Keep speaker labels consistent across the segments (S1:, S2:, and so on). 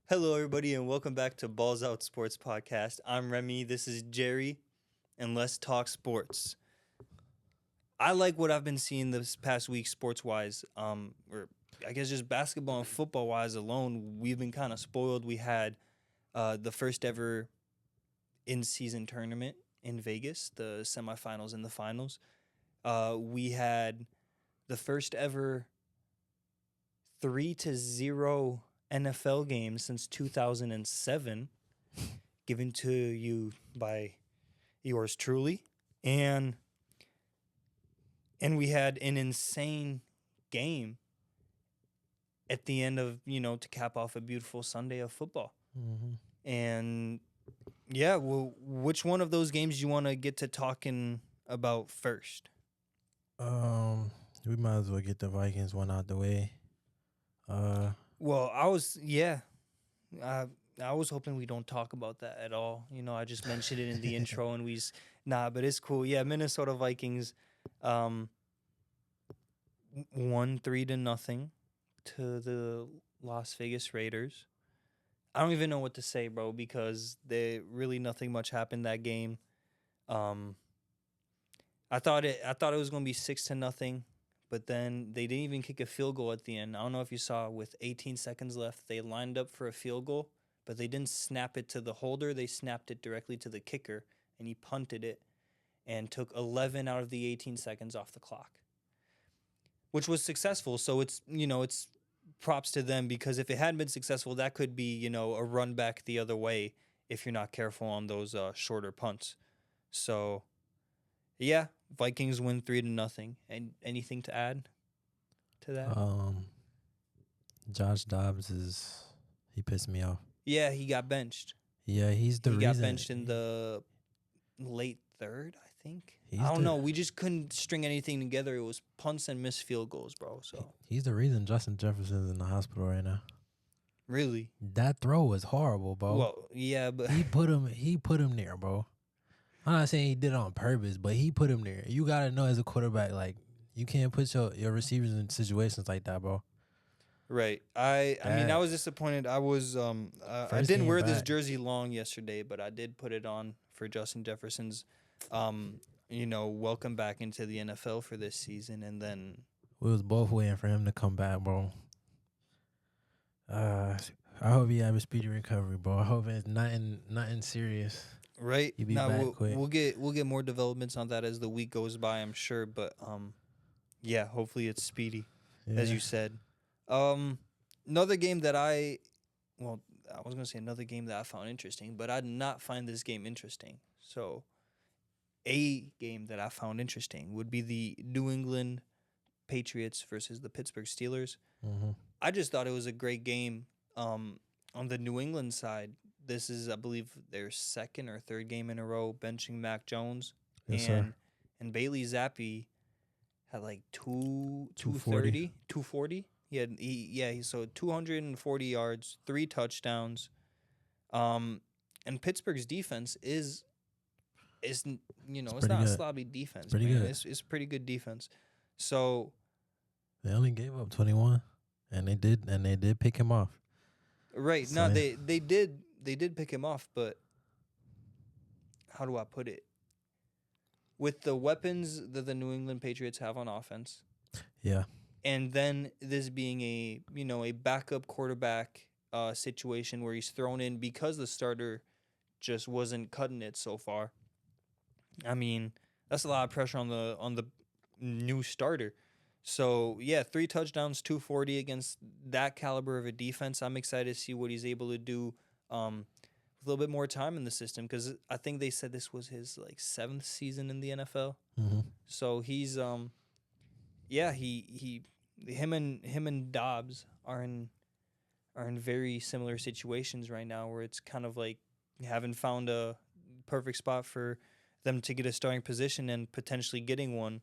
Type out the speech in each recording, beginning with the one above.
S1: Hello, everybody, and welcome back to Balls Out Sports Podcast. I'm Remy. This is Jerry, and let's talk sports. I like what I've been seeing this past week, sports-wise. Or I guess just basketball and football-wise alone, we've been kind of spoiled. We had the first ever in-season tournament in Vegas, the semifinals and the finals. We had the first ever 3-0 NFL game since 2007, given to you by yours truly, and we had an insane game at the end of to cap off a beautiful Sunday of football. And yeah, well, which one of those games do you want to get to talking about first?
S2: We might as well get the Vikings one out the way.
S1: Well, I was hoping we don't talk about that at all. I just mentioned it in the intro, and but it's cool. Yeah, Minnesota Vikings, won 3-0 to the Las Vegas Raiders. I don't even know what to say, bro, because nothing much happened that game. I thought it was gonna be 6-0. But then they didn't even kick a field goal at the end. I don't know if you saw, with 18 seconds left, they lined up for a field goal, but they didn't snap it to the holder. They snapped it directly to the kicker, and he punted it and took 11 out of the 18 seconds off the clock, which was successful. So it's props to them, because if it hadn't been successful, that could be, a run back the other way if you're not careful on those shorter punts. So, yeah. Vikings win 3-0. And anything to add to that?
S2: Josh Dobbs he pissed me off.
S1: Yeah, he got benched.
S2: Yeah, he
S1: got benched in the late third, I think. I don't know. We just couldn't string anything together. It was punts and missed field goals, bro. So
S2: he's the reason Justin Jefferson's in the hospital right now.
S1: Really?
S2: That throw was horrible, bro.
S1: Well, yeah, but
S2: he put him there, bro. I'm not saying he did it on purpose, but he put him there. You gotta know, as a quarterback, like, you can't put your receivers in situations like that, bro.
S1: Right. I mean, I was disappointed. I didn't wear this jersey long yesterday, but I did put it on for Justin Jefferson's welcome back into the NFL for this season. And then
S2: we was both waiting for him to come back, bro. I hope he have a speedy recovery, bro. I hope it's nothing serious.
S1: Right.
S2: He'll be back quick.
S1: We'll get more developments on that as the week goes by, I'm sure. But yeah, hopefully it's speedy, as you said. Another game that I was gonna say another game that I found interesting, but I did not find this game interesting. So a game that I found interesting would be the New England Patriots versus the Pittsburgh Steelers.
S2: Mm-hmm.
S1: I just thought it was a great game. On the New England side, this is, I believe, their second or third game in a row benching Mac Jones.
S2: Yes,
S1: and
S2: sir.
S1: And Bailey Zappi had like 240. So 240 yards, 3 touchdowns. And Pittsburgh's defense is it's not
S2: good.
S1: a sloppy defense.
S2: Pretty good.
S1: It's pretty good defense. So
S2: they only gave up 21, and they did pick him off.
S1: Right.
S2: So,
S1: no, they did pick him off, but how do I put it? With the weapons that the New England Patriots have on offense.
S2: Yeah.
S1: And then this being a backup quarterback situation where he's thrown in because the starter just wasn't cutting it so far. I mean, that's a lot of pressure on the new starter. So, yeah, 3 touchdowns, 240 against that caliber of a defense. I'm excited to see what he's able to do with a little bit more time in the system, because I think they said this was his 7th season in the NFL.
S2: Mm-hmm.
S1: So he's him and Dobbs are in very similar situations right now, where it's kind of like haven't found a perfect spot for them to get a starting position and potentially getting one.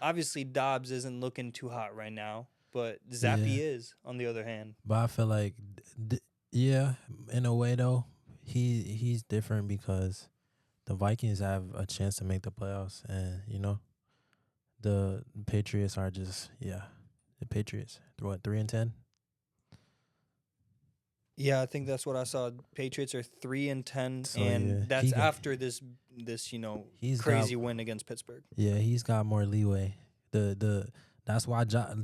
S1: Obviously, Dobbs isn't looking too hot right now, but Zappi is, on the other hand.
S2: But I feel like, in a way, though, he's different because the Vikings have a chance to make the playoffs, and, the Patriots are just, the Patriots. 3-10?
S1: Yeah, I think that's what I saw. Patriots are 3-10,
S2: So yeah,
S1: and that's after this
S2: he's got
S1: crazy win against Pittsburgh.
S2: he's got more leeway. The That's why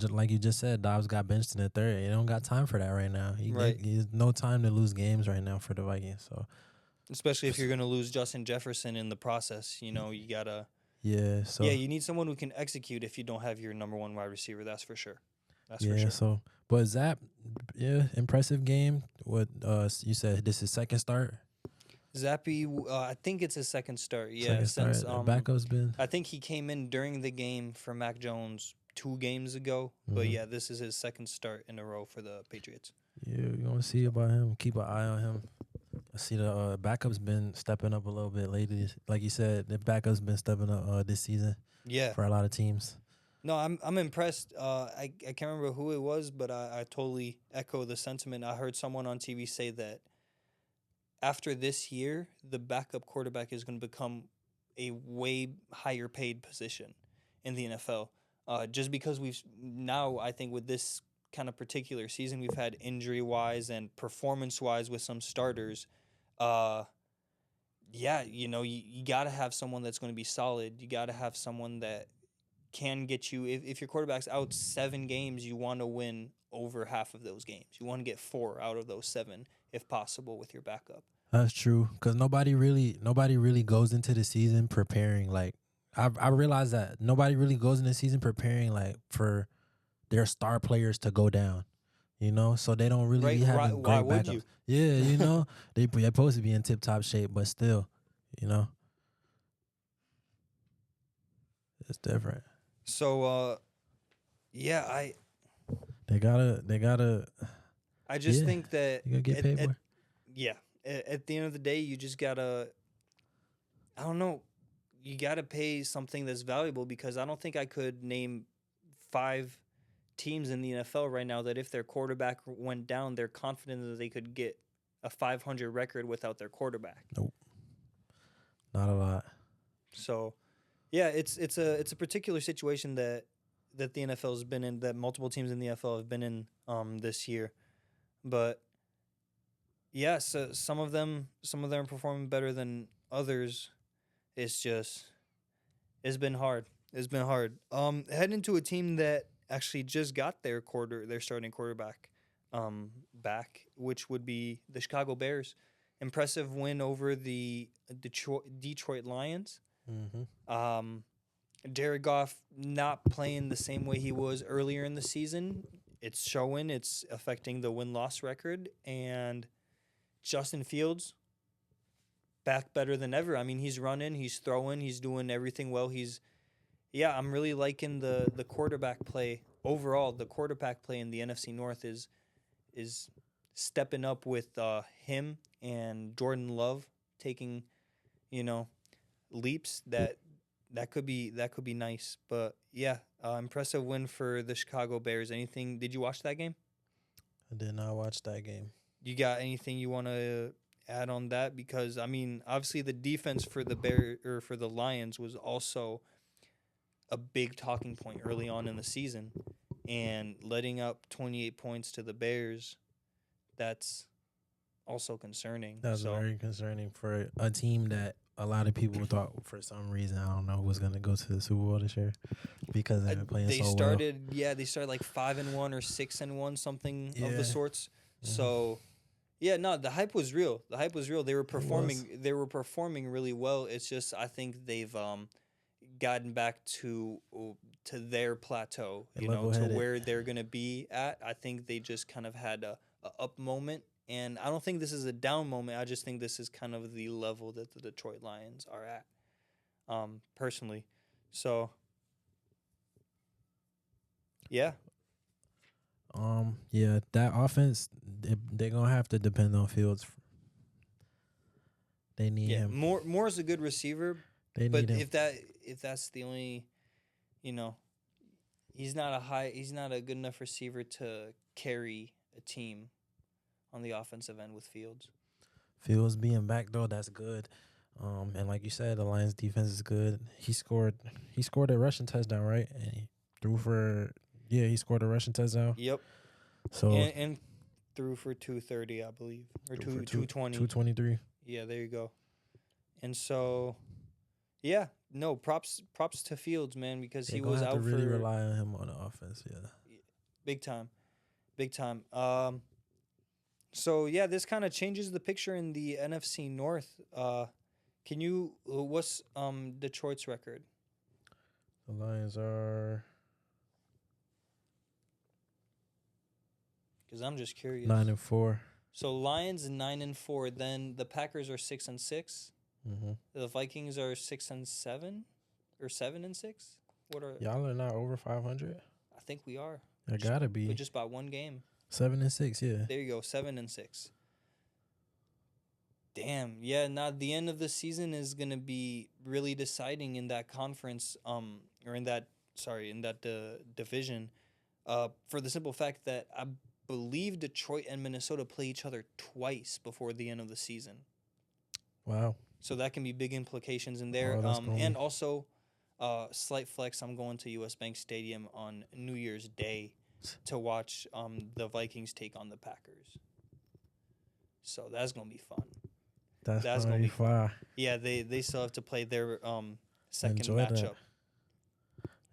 S2: like you just said, Dobbs got benched in the third. He don't got time for that right now.
S1: Right.
S2: He's no time to lose games right now for the Vikings. So
S1: Especially if you're going to lose Justin Jefferson in the process, you gotta.
S2: yeah,
S1: Yeah,
S2: so
S1: you need someone who can execute if you don't have your number one wide receiver. That's for sure. That's for
S2: yeah,
S1: sure.
S2: so but Zap, impressive game. What you said this is second start?
S1: Zappy, I think it's his second start. Yeah,
S2: Second
S1: since
S2: start. Backup's been
S1: I think he came in during the game for Mac Jones 2 games ago. But yeah, this is his second start in a row for the Patriots.
S2: yeah, you want to see about him. Keep an eye on him. I see the backup's been stepping up a little bit lately. Like you said, the backup's been stepping up this season
S1: Yeah.
S2: for a lot of teams.
S1: No, I'm impressed. I can't remember who it was, but I totally echo the sentiment. I heard someone on TV say that after this year, the backup quarterback is going to become a way higher paid position in the NFL. Just because I think with this kind of particular season, we've had injury wise and performance wise with some starters. Yeah, you got to have someone that's going to be solid. You got to have someone that can get you, if your quarterback's out 7 games, you want to win over half of those games. You want to get 4 out of those 7 if possible with your backup.
S2: That's true, because nobody really goes into the season preparing. Like I realize that nobody really goes into the season preparing like for their star players to go down. So they don't really be having
S1: Why
S2: great
S1: would
S2: backups.
S1: you?
S2: Yeah, they're supposed to be in tip top shape, but still, it's different.
S1: So yeah,
S2: They gotta.
S1: I just
S2: Yeah,
S1: think that
S2: you gotta get paid more.
S1: at the end of the day, you just gotta, I don't know, you gotta pay something that's valuable, because I don't think I could name 5 teams in the NFL right now that if their quarterback went down, they're confident that they could get a 500 record without their quarterback.
S2: Nope, not a lot.
S1: So yeah, it's a particular situation that the NFL has been in, that multiple teams in the NFL have been in this year. But yeah, so some of them are performing better than others. It's been hard. It's been hard. Heading to a team that actually just got their starting quarterback back, which would be the Chicago Bears. Impressive win over the Detroit Lions.
S2: Mm-hmm.
S1: Jared Goff not playing the same way he was earlier in the season. It's showing. It's affecting the win-loss record. And Justin Fields back better than ever. I mean, he's running, he's throwing, he's doing everything well. I'm really liking the quarterback play overall. The quarterback play in the NFC North is stepping up with him and Jordan Love taking, leaps that could be nice. But yeah, impressive win for the Chicago Bears. Did you watch that game?
S2: I did not watch that game.
S1: You got anything you want to add on that? Because I mean, obviously the defense for for the Lions was also a big talking point early on in the season, and letting up 28 points to the Bears, that's also concerning.
S2: That's very concerning for a team that a lot of people thought for some reason, I don't know, was going to go to the Super Bowl this year because they've been playing so well.
S1: They started like 5-1 or 6-1, something of the sorts.
S2: Mm-hmm.
S1: So yeah, no, the hype was real. They were performing. They were performing really well. It's just I think they've gotten back to their plateau, to where they're gonna be at. I think they just kind of had a up moment, and I don't think this is a down moment. I just think this is kind of the level that the Detroit Lions are at, personally. So yeah.
S2: Yeah, that offense, they're gonna have to depend on Fields. They need him.
S1: Moore is a good receiver,
S2: but
S1: if that's the only, he's not a good enough receiver to carry a team on the offensive end with Fields.
S2: Fields being back though, that's good. And like you said, the Lions defense is good. He scored a rushing touchdown, right? And he threw for. Yeah, he scored a rushing touchdown.
S1: Yep.
S2: So
S1: and threw for 230, I believe, or
S2: Threw for
S1: 220.
S2: 223.
S1: Yeah, there you go. And so, yeah, no, props to Fields, man, because
S2: They're
S1: he
S2: gonna
S1: was
S2: have to
S1: out
S2: really
S1: for
S2: rely on him on the offense. Yeah.
S1: big time, big time. So yeah, this kind of changes the picture in the NFC North. Can you what's Detroit's record?
S2: The Lions are
S1: Because I'm just curious.
S2: 9-4.
S1: So Lions 9-4. Then the Packers are 6-6.
S2: Mm-hmm.
S1: The Vikings are 6-7 or 7-6. What are
S2: Y'all are not over 500.
S1: I think we are.
S2: I gotta
S1: But
S2: be
S1: just by one game.
S2: 7-6. Yeah.
S1: There you go, 7-6. Damn, yeah. Now the end of the season is gonna be really deciding in that conference, or in that division, for the simple fact that I believe Detroit and Minnesota play each other twice before the end of the season.
S2: Wow.
S1: So that can be big implications in there.
S2: Oh, that's gonna
S1: And
S2: be-
S1: also, slight flex, I'm going to US Bank Stadium on New Year's Day to watch the Vikings take on the Packers. So that's gonna be fun. That's gonna be
S2: fun.
S1: Yeah, they still have to play their second
S2: Enjoy
S1: matchup.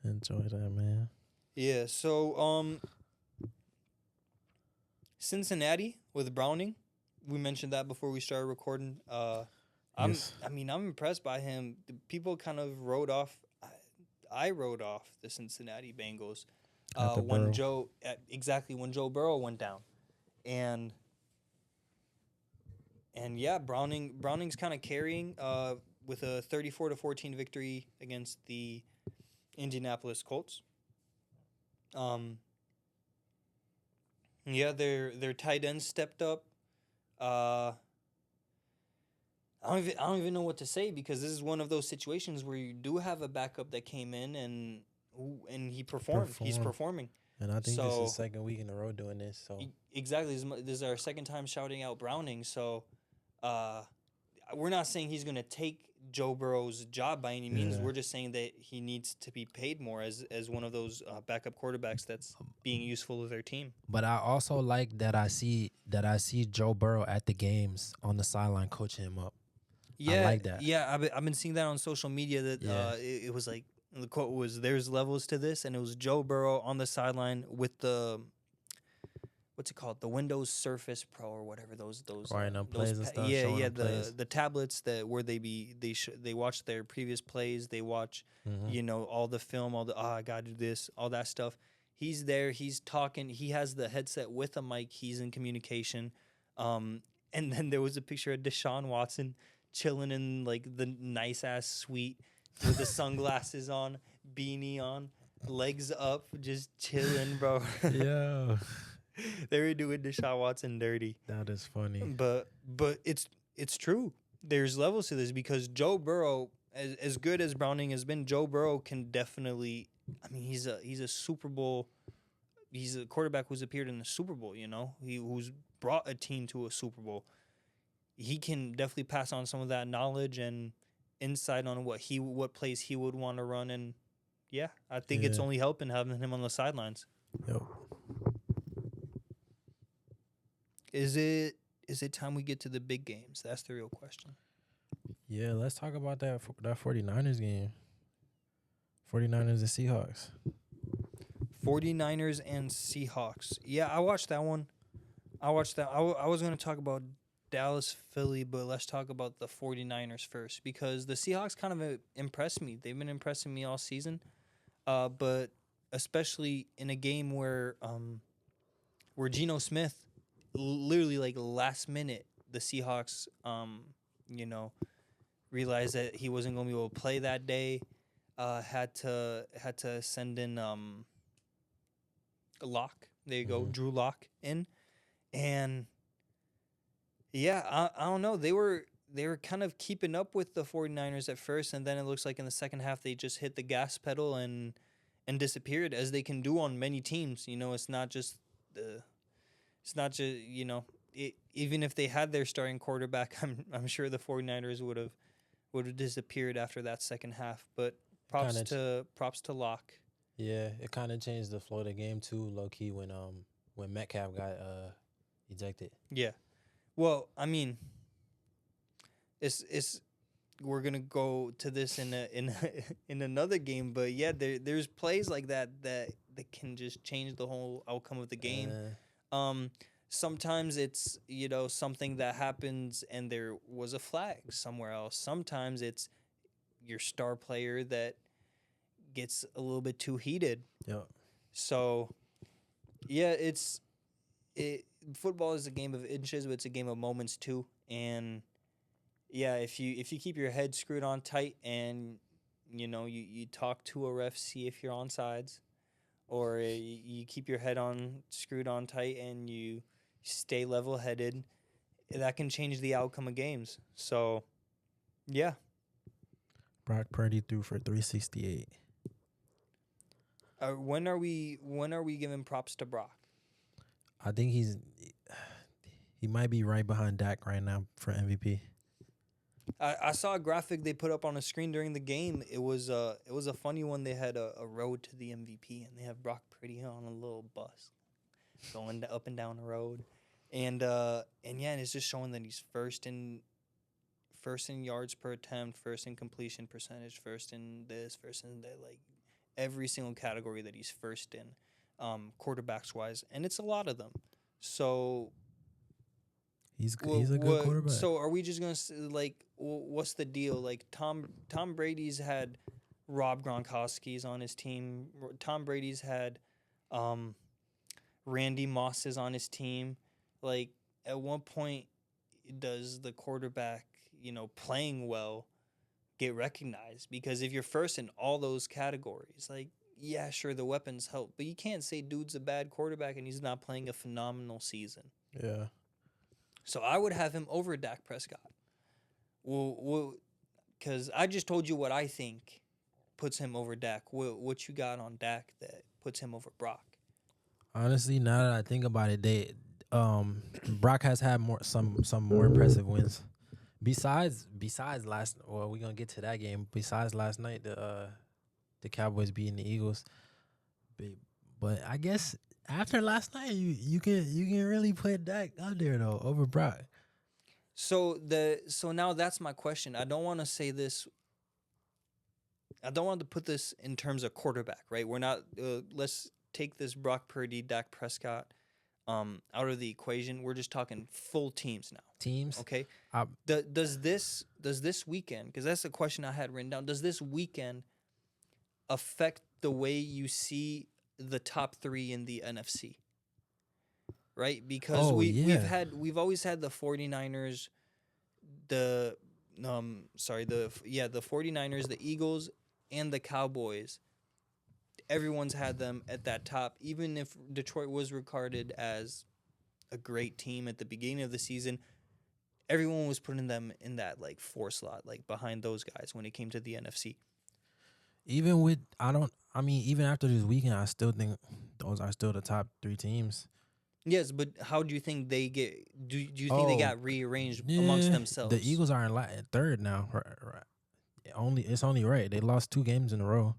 S2: Enjoy that, man.
S1: Yeah, so Cincinnati with Browning, we mentioned that before we started recording.
S2: Yes.
S1: I'm impressed by him. The people kind of wrote off. I wrote off the Cincinnati Bengals
S2: After
S1: when
S2: Burrow.
S1: when Joe Burrow went down, and yeah, Browning's kind of carrying with a 34-14 victory against the Indianapolis Colts. Yeah, their tight end stepped up. I don't even know what to say, because this is one of those situations where you do have a backup that came in and he performed. He's performing.
S2: And I think this is
S1: So-
S2: the second week in a row doing this. So
S1: Exactly. This is our second time shouting out Browning. So we're not saying he's going to take Joe Burrow's job by any means.
S2: Yeah.
S1: We're just saying that he needs to be paid more as one of those backup quarterbacks that's being useful to their team.
S2: But I also like that I see Joe Burrow at the games on the sideline coaching him up.
S1: Yeah,
S2: I like that.
S1: Yeah, I've been seeing that on social media that
S2: Yeah.
S1: it was like, the quote was, "There's levels to this," and it was Joe Burrow on the sideline with the, what's it called, the Windows Surface Pro or whatever those
S2: Writing up plays and stuff,
S1: Yeah,
S2: showing
S1: yeah,
S2: them plays.
S1: the tablets that where they watch their previous plays, they watch
S2: Mhm.
S1: all the film, all the I gotta do this, all that stuff. He's there, he's talking, he has the headset with a mic, he's in communication. And then there was a picture of Deshaun Watson chilling in like the nice ass suite with the sunglasses on, beanie on, legs up, just chilling, bro.
S2: Yeah.
S1: They were doing Deshaun Watson dirty.
S2: That is funny.
S1: But it's true. There's levels to this, because Joe Burrow, as good as Browning has been, Joe Burrow can definitely. I mean, he's a Super Bowl. He's a quarterback who's appeared in the Super Bowl. Who's brought a team to a Super Bowl. He can definitely pass on some of that knowledge and insight on what plays he would want to run. And yeah, I think it's
S2: Yeah.
S1: only helping having him on the sidelines.
S2: Yep.
S1: Is it time we get to the big games? That's the real question.
S2: Yeah, let's talk about that 49ers game. 49ers and Seahawks.
S1: 49ers and Seahawks. Yeah, I watched that one. I watched that. I was going to talk about Dallas, Philly, but let's talk about the 49ers first, because the Seahawks kind of impressed me. They've been impressing me all season, but especially in a game where Geno Smith, literally like last minute, the Seahawks, realized that he wasn't going to be able to play that day. Had to send in Locke. There you go,
S2: Mhm.
S1: Drew Locke in, and yeah, I don't know. They were kind of keeping up with the 49ers at first, and then it looks like in the second half they just hit the gas pedal and disappeared, as they can do on many teams. It's not just even if they had their starting quarterback, I'm sure the 49ers would have disappeared after that second half. But props to Locke.
S2: Yeah, it kind of changed the flow of the game too, low key, when Metcalf ejected.
S1: Yeah. Well, I mean, it's we're gonna go to this in another game, but yeah, there's plays like that can just change the whole outcome of the game. Um, Sometimes it's something that happens and there was a flag somewhere else. Sometimes it's your star player that gets a little bit too heated.
S2: Yep.
S1: So yeah, it football is a game of inches, but it's a game of moments too. And yeah, if you keep your head screwed on tight and you talk to a ref, see if you're on sides, or you keep your head on screwed on tight and you stay level headed, that can change the outcome of games. So yeah.
S2: Brock Purdy threw for 368.
S1: When are we giving props to Brock?
S2: I think he might be right behind Dak right now for MVP.
S1: I saw a graphic they put up on a screen during the game. It was a funny one. They had a road to the MVP, and they have Brock Purdy on a little bus going up and down the road, and yeah, and it's just showing that he's first in yards per attempt, first in completion percentage, first in this, first in that, like every single category that he's first in, quarterbacks wise, and it's a lot of them. So
S2: He's a good quarterback.
S1: so are we just gonna what's the deal? Like Tom Brady's had Rob Gronkowski's on his team. Tom Brady's had Randy Moss is on his team. Like at one point, does the quarterback playing well get recognized? Because if you're first in all those categories, like yeah, sure the weapons help, but you can't say dude's a bad quarterback and he's not playing a phenomenal season.
S2: Yeah.
S1: So I would have him over Dak Prescott. Well, because I just told you what I think puts him over Dak. What you got on Dak that puts him over Brock?
S2: Honestly, now that I think about it, Brock has had some more impressive wins. Besides last, well, we're gonna get to that game. Besides last night, the Cowboys beating the Eagles, but I guess after last night, you can really put Dak out there though over Brock.
S1: So now that's my question. I don't want to say this. I don't want to put this in terms of quarterback, right? We're not. Let's take this Brock Purdy, Dak Prescott, out of the equation. We're just talking full teams now.
S2: Teams,
S1: okay. Does this weekend? Because that's the question I had written down. Does this weekend affect the way you see the top three in the NFC? Right? Because we've always had the 49ers, the 49ers, the Eagles, and the Cowboys. Everyone's had them at that top, even if Detroit was regarded as a great team at the beginning of the season. Everyone was putting them in that like 4 slot, like behind those guys when it came to the NFC.
S2: Even after this weekend, I still think those are still the top 3 teams.
S1: Yes, but how do you think they get? Do you think they got rearranged amongst themselves?
S2: The Eagles are in third now. Right. It's only right. They lost 2 games in a row.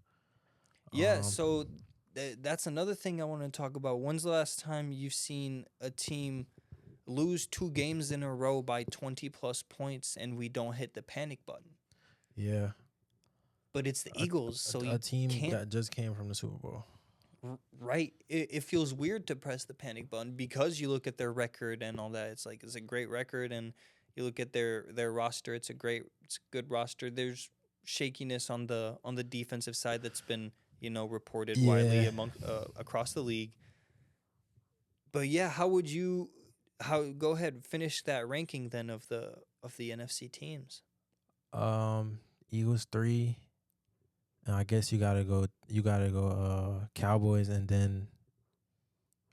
S1: Yeah, so that's another thing I want to talk about. When's the last time you've seen a team lose 2 games in a row by 20-plus points and we don't hit the panic button?
S2: Yeah.
S1: But it's the Eagles, so
S2: a team that just came from the Super Bowl.
S1: Right. It feels weird to press the panic button because you look at their record and all that. It's a great record, and you look at their roster. It's a good roster. There's shakiness on the defensive side that's been reported widely across the league. But yeah, go ahead, finish that ranking then of the NFC teams.
S2: Eagles 3. I guess you gotta go Cowboys and then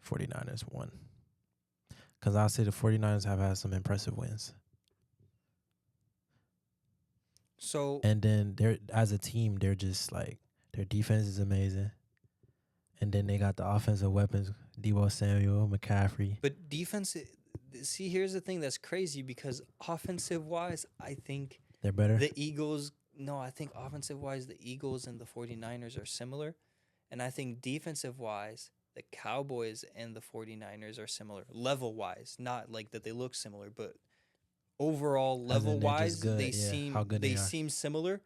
S2: 49ers 1. Because I'll say the 49ers have had some impressive wins.
S1: So
S2: and then they're as a team, they're just like their defense is amazing. And then they got the offensive weapons, Deebo Samuel, McCaffrey.
S1: But defense, see, here's the thing that's crazy because offensive-wise, I think
S2: they're better.
S1: The Eagles, no, I think offensive-wise, the Eagles and the 49ers are similar. And I think defensive-wise, the Cowboys and the 49ers are similar level-wise. Not like that they look similar, but overall
S2: As in they're just
S1: level-wise,
S2: good. Yeah, how good
S1: they
S2: they are.
S1: seem similar.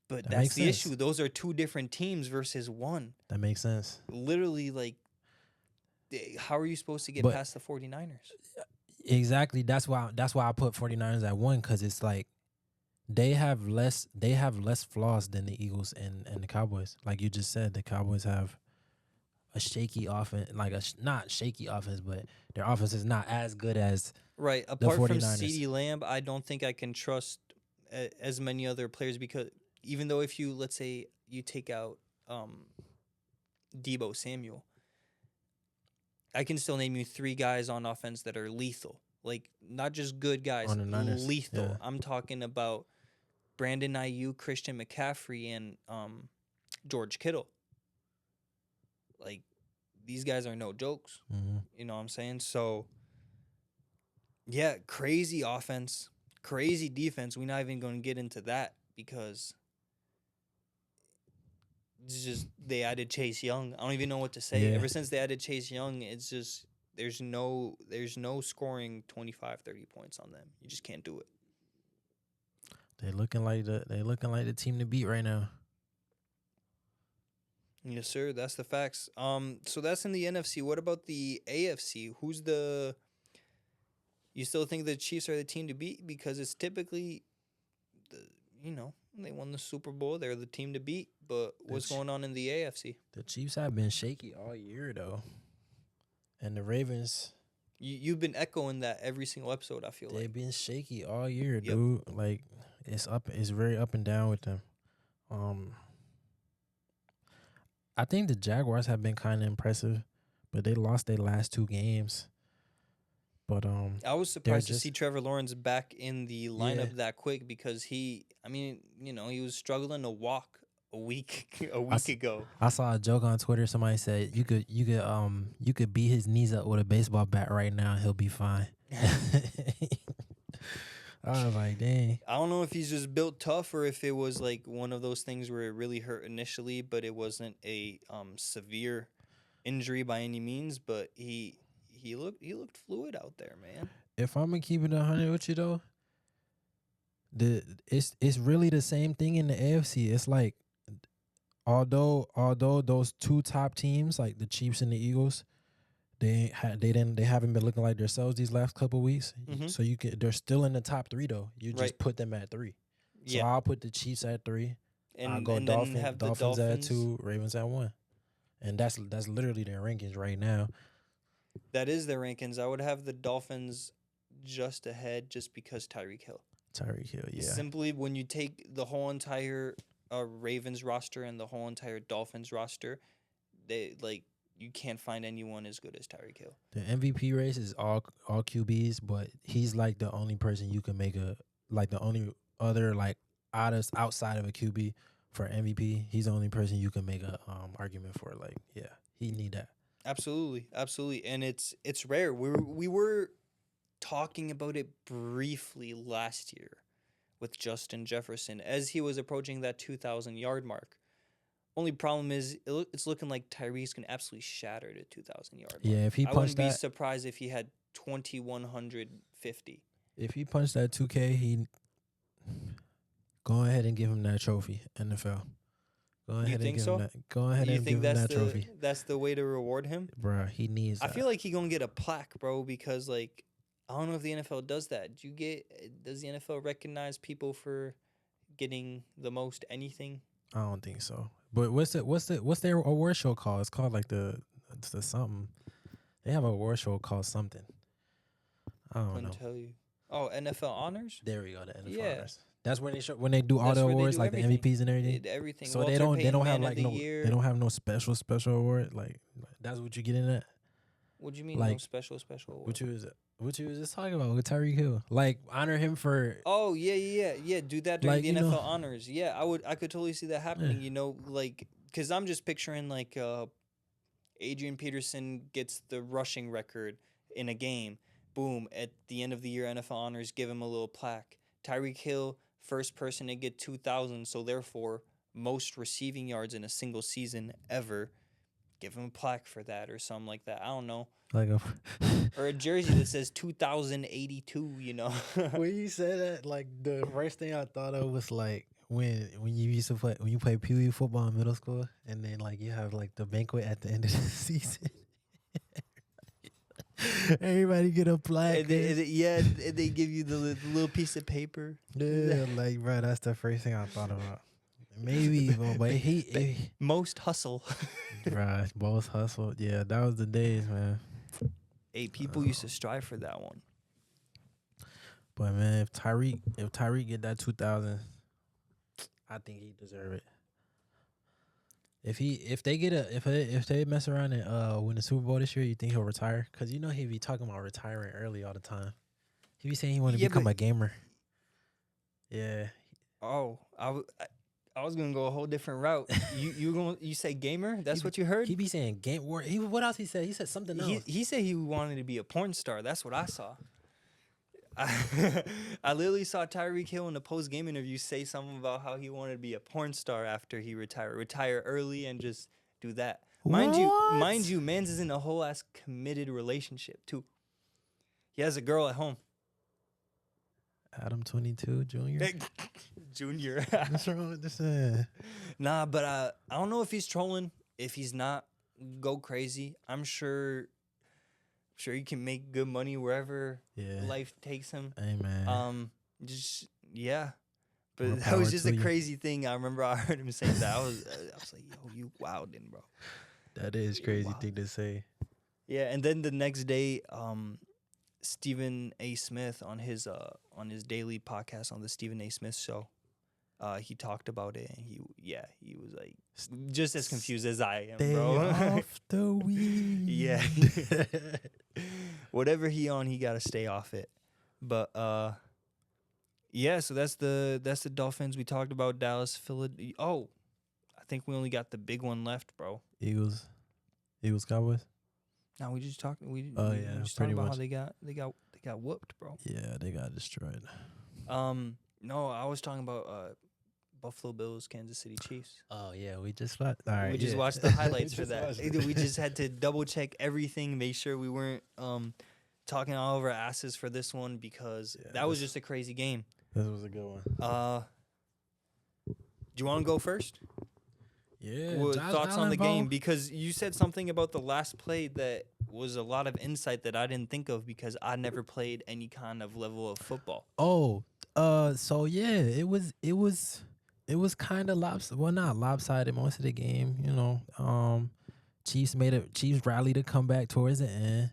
S1: But
S2: That
S1: that's
S2: makes
S1: the
S2: sense.
S1: issue. Those are two different teams versus one.
S2: That makes sense.
S1: Literally, like, how are you supposed to get
S2: But
S1: past the 49ers?
S2: exactly, that's why I put 49ers at 1, because it's like they have less flaws than the Eagles and the Cowboys. Like you just said, the Cowboys have a shaky offense, like not shaky offense, but their offense is not as good as
S1: Right.
S2: the
S1: Apart from
S2: 49ers.
S1: CeeDee Lamb, I don't think I can trust as many other players because even though if you, let's say, you take out Debo Samuel, I can still name you 3 guys on offense that are lethal. Like, not just good guys,
S2: On the Niners,
S1: lethal.
S2: yeah.
S1: I'm talking about Brandon Ayuk, Christian McCaffrey, and George Kittle. Like, these guys are no jokes.
S2: Mm-hmm.
S1: You know what I'm saying? So, yeah, crazy offense, crazy defense. We're not even going to get into that because it's just they added Chase Young. I don't even know what to say.
S2: Yeah.
S1: Ever since they added Chase Young, it's just there's no scoring 25, 30 points on them. You just can't do it.
S2: They looking like the team to beat right now.
S1: Yes, sir. That's the facts. So that's in the NFC. What about the AFC? You still think the Chiefs are the team to beat? Because it's typically, they won the Super Bowl. They're the team to beat. But what's going on in the AFC?
S2: The Chiefs have been shaky all year, though. And the Ravens,
S1: You've been echoing that every single episode, I feel
S2: they've been shaky all year, dude. Like, it's very up and down with them. I think the Jaguars have been kind of impressive, but they lost their last 2 games. But
S1: I was surprised to see Trevor Lawrence back in the lineup that quick because he was struggling to walk a week ago.
S2: I saw a joke on Twitter. Somebody said you could beat his knees up with a baseball bat right now and he'll be fine. I was like, dang.
S1: I don't know if he's just built tough or if it was like one of those things where it really hurt initially, but it wasn't a severe injury by any means. But he looked fluid out there, man.
S2: If I'm gonna keep it 100 with you though, it's really the same thing in the AFC. It's like although those 2 top teams like the Chiefs and the Eagles, they haven't been looking like themselves these last couple weeks.
S1: Mm-hmm.
S2: So they're still in the top 3 though. You just put them at 3. So I'll put the Chiefs at 3. I'll go Dolphins at 2, Ravens at 1. And that's literally their rankings right now.
S1: That is their rankings. I would have the Dolphins just ahead just because Tyreek Hill.
S2: Yeah.
S1: Simply when you take the whole entire Ravens roster and the whole entire Dolphins roster, you can't find anyone as good as Tyreek Hill.
S2: The MVP race is all QBs, but he's like the only person you can make the only other outside of a QB for MVP. He's the only person you can make a argument for. Like, yeah, he need that.
S1: Absolutely, and it's rare. We were talking about it briefly last year with Justin Jefferson as he was approaching that 2,000-yard mark. Only problem is it's looking like Tyreek's can absolutely shatter the 2,000-yard mark.
S2: Yeah, if he punched
S1: I wouldn't be surprised if he had 2,150.
S2: If he punched that 2K, he go ahead and give him that trophy, NFL. Go ahead
S1: you think
S2: and give
S1: so?
S2: him that. Go ahead and give him that trophy.
S1: That's the way to reward him?
S2: Bro, he needs that.
S1: I feel like he gonna get a plaque, bro, because like I don't know if the NFL does that. Does the NFL recognize people for getting the most anything?
S2: I don't think so. But what's their award show called? It's called like the something. They have an award show called something. I don't know.
S1: Tell you. Oh, NFL honors?
S2: There we go. The NFL honors. That's when they do all the awards, like
S1: everything.
S2: The MVPs and everything.
S1: Everything.
S2: So they don't have like they don't have no special award. Like that's what you get in that.
S1: What do you mean
S2: like,
S1: no special award?
S2: What you was just talking about with Tyreek Hill? Like honor him for.
S1: Oh yeah. Do that during the NFL honors. Yeah, I could totally see that happening. Yeah. Like because I'm just picturing like Adrian Peterson gets the rushing record in a game. Boom! At the end of the year, NFL honors give him a little plaque. Tyreek Hill, first person to get 2,000, so therefore most receiving yards in a single season ever. give him a plaque for that or something like that. I don't know.
S2: Like a
S1: Or a jersey that says 2082,
S2: when you said that, like the first thing I thought of was like when you used to play when you play Pee Wee football in middle school, and then like you have like the banquet at the end of the season. Everybody get a plaque.
S1: And they give you the little piece of paper.
S2: Yeah, like bro, that's the first thing I thought about. Maybe, but he
S1: most hustle.
S2: bro, both hustle. Yeah, that was the days, man.
S1: Hey, people used to strive for that one.
S2: But man, if Tyreek get that 2,000, I think he deserve it. If they mess around and win the Super Bowl this year, you think he'll retire? Cause you know he be talking about retiring early all the time. He be saying he want to become a gamer. Yeah.
S1: Oh, I was gonna go a whole different route. You say gamer? That's what you heard?
S2: He be saying game war. What else he said? He said something else.
S1: He said he wanted to be a porn star. That's what I saw. I literally saw Tyreek Hill in the post-game interview say something about how he wanted to be a porn star after he retire early and just do that. Mind you, Mans is in a whole ass committed relationship too. He has a girl at home.
S2: Adam 22 Jr.
S1: Junior.
S2: What's wrong with this?
S1: Nah, but I don't know if he's trolling. If he's not, go crazy. I'm sure he can make good money wherever life takes him.
S2: Amen.
S1: Yeah. But
S2: More
S1: that was just a
S2: you.
S1: crazy thing. I remember I heard him say that. I was like, yo, you wildin', bro.
S2: That is crazy thing to say.
S1: Yeah, and then the next day, Stephen A. Smith on his daily podcast on the Stephen A. Smith show, he talked about it, and he was like just as confused as I am, bro.
S2: Off the weed.
S1: Yeah. Whatever he on, he gotta stay off it. But yeah, so that's the Dolphins. We talked about Dallas, Philadelphia. Oh, I think we only got the big one left, bro.
S2: Eagles, Cowboys.
S1: No, we just talked. We just
S2: pretty
S1: talked about
S2: much.
S1: how they got whooped, bro.
S2: Yeah, they got destroyed.
S1: No, I was talking about Buffalo Bills, Kansas City Chiefs.
S2: Oh yeah, we just watched. All right,
S1: We just watched the highlights for that. We just had to double check everything, make sure we weren't talking all over our asses for this one because that was just a crazy game.
S2: This was a good one.
S1: Do you want to go first?
S2: Yeah.
S1: Thoughts on the game? Because you said something about the last play that was a lot of insight that I didn't think of because I never played any kind of level of football.
S2: Oh, so yeah, it was kind of lopsided. Well, not lopsided most of the game. You know, Chiefs Chiefs rallied to come back towards the end.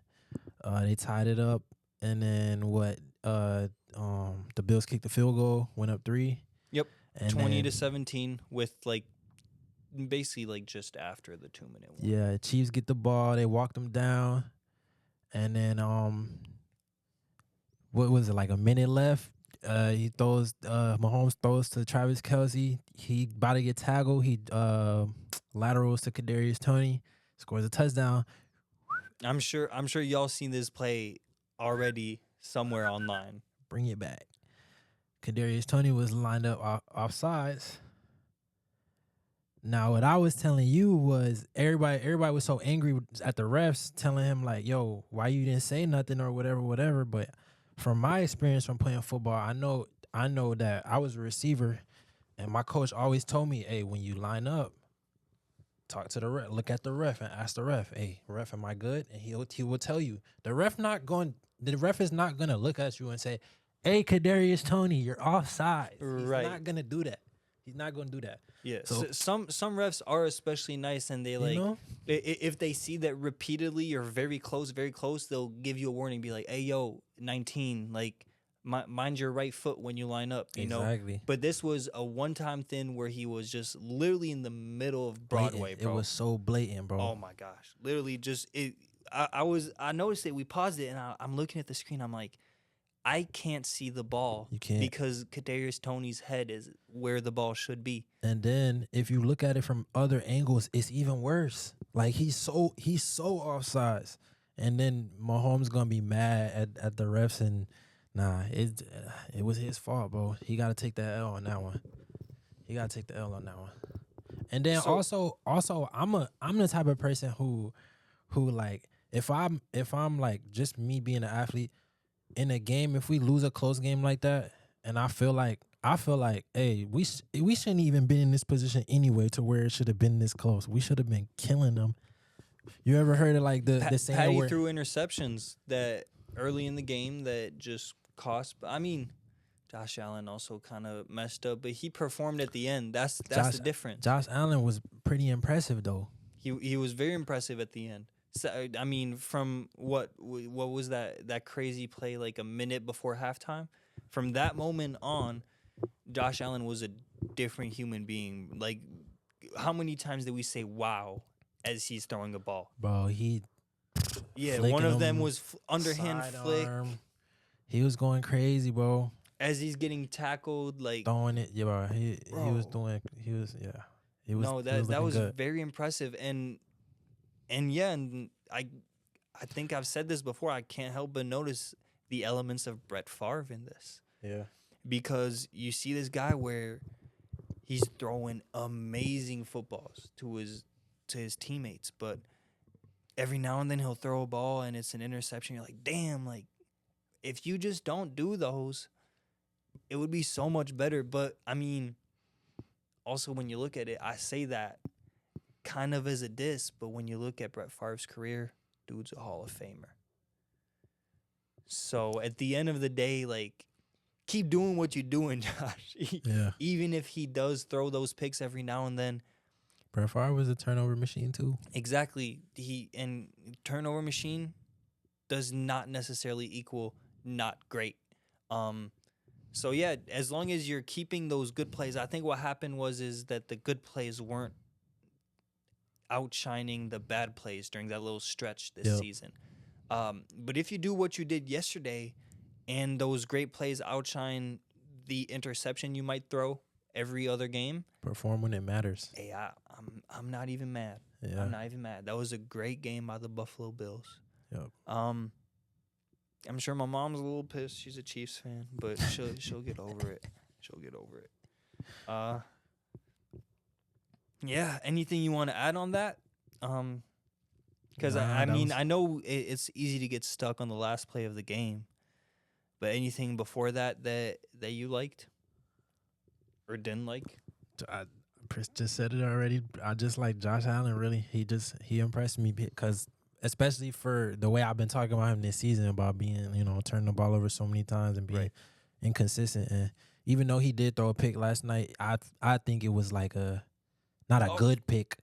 S2: They tied it up, and then the Bills kicked the field goal, went up 3.
S1: Yep,
S2: and
S1: 20-17 with basically just after the 2-minute one.
S2: Yeah, Chiefs get the ball, they walked them down, and then what was it, like a minute left? He throws Mahomes throws to Travis Kelce. He about to get tackled. He laterals to Kadarius Toney, scores a touchdown.
S1: I'm sure y'all seen this play already somewhere online.
S2: Bring it back. Kadarius Toney was lined up offsides. Now, what I was telling you was everybody was so angry at the refs, telling him like, "Yo, why you didn't say nothing or whatever." But from my experience from playing football, I know that I was a receiver, and my coach always told me, "Hey, when you line up, talk to the ref, look at the ref, and ask the ref, hey, ref, am I good?" And he will tell you. The ref is not gonna look at you and say, "Hey, Kadarius Toney, you're offside."
S1: Right.
S2: He's not gonna do that. He's not gonna do that.
S1: Yeah, so some refs are especially nice, and they if they see that repeatedly you're very close, they'll give you a warning, be like, "Hey, yo, 19, mind your right foot when you line up." You
S2: Exactly.
S1: know. But this was a one-time thing where he was just literally in the middle of Broadway,
S2: blatant.
S1: bro.
S2: It was so blatant, bro.
S1: Oh my gosh, literally just it. I noticed it. We paused it, and I'm looking at the screen. I'm like, I can't see the ball.
S2: You can't,
S1: because Kadarius Toney's head is where the ball should be.
S2: And then if you look at it from other angles, it's even worse. Like he's so offsides, and then Mahomes gonna be mad at the refs, and it was his fault, bro. He got to take that L on that one. And then
S1: So
S2: also I'm the type of person who like if I'm like just me being an athlete in a game, if we lose a close game like that, and I feel like hey, we shouldn't even been in this position anyway to where it should have been this close. We should have been killing them. You ever heard of like the saying
S1: Patty
S2: where
S1: threw interceptions that early in the game that just cost. I mean, Josh Allen also kind of messed up, but he performed at the end. That's the difference.
S2: Josh Allen was pretty impressive though.
S1: He was very impressive at the end. So, I mean, from what was that crazy play like a minute before halftime? From that moment on, Josh Allen was a different human being. Like, how many times did we say "wow" as he's throwing a ball?
S2: Bro, he
S1: one of them was underhand flick.
S2: Arm. He was going crazy, bro.
S1: As he's getting tackled, like
S2: throwing it, yeah, bro. He was
S1: no, that was
S2: good.
S1: very impressive, and I think I've said this before. I can't help but notice the elements of Brett Favre in this.
S2: Yeah,
S1: because you see this guy where he's throwing amazing footballs to his teammates, but every now and then he'll throw a ball and it's an interception. You're like, damn, like if you just don't do those, it would be so much better. But I mean, also when you look at it, I say that kind of as a diss, but when you look at Brett Favre's career, dude's a Hall of Famer. So at the end of the day, like, keep doing what you're doing, Josh.
S2: Yeah.
S1: Even if he does throw those picks every now and then.
S2: Brett Favre was a turnover machine too.
S1: Exactly. And turnover machine does not necessarily equal not great. So yeah, as long as you're keeping those good plays, I think what happened is that the good plays weren't outshining the bad plays during that little stretch this season. But if you do what you did yesterday, and those great plays outshine the interception you might throw every other game,
S2: perform when it matters.
S1: Hey, I'm not even mad.
S2: Yeah.
S1: I'm not even mad. That was a great game by the Buffalo Bills.
S2: Yep.
S1: I'm sure my mom's a little pissed. She's a Chiefs fan, but she'll get over it. She'll get over it. Yeah. Anything you want to add on that? Because I know it's easy to get stuck on the last play of the game, but anything before that you liked or didn't like?
S2: I just said it already. I just like Josh Allen. Really, he impressed me because, especially for the way I've been talking about him this season about being, turning the ball over so many times and being inconsistent. And even though he did throw a pick last night, I think it was like not a good pick.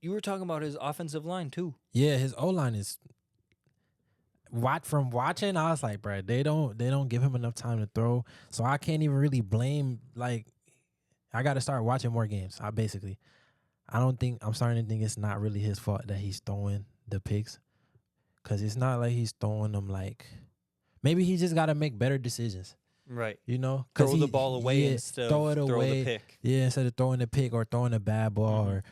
S1: You were talking about his offensive line too.
S2: Yeah, his O-line is. From watching, I was like, bro, they don't give him enough time to throw, so I can't even really blame. Like, I got to start watching more games. I'm starting to think it's not really his fault that he's throwing the picks, because it's not like he's throwing them like. Maybe he just got to make better decisions.
S1: Right.
S2: Throw
S1: the ball away instead of throw the pick.
S2: Yeah, instead of throwing the pick or throwing a bad ball or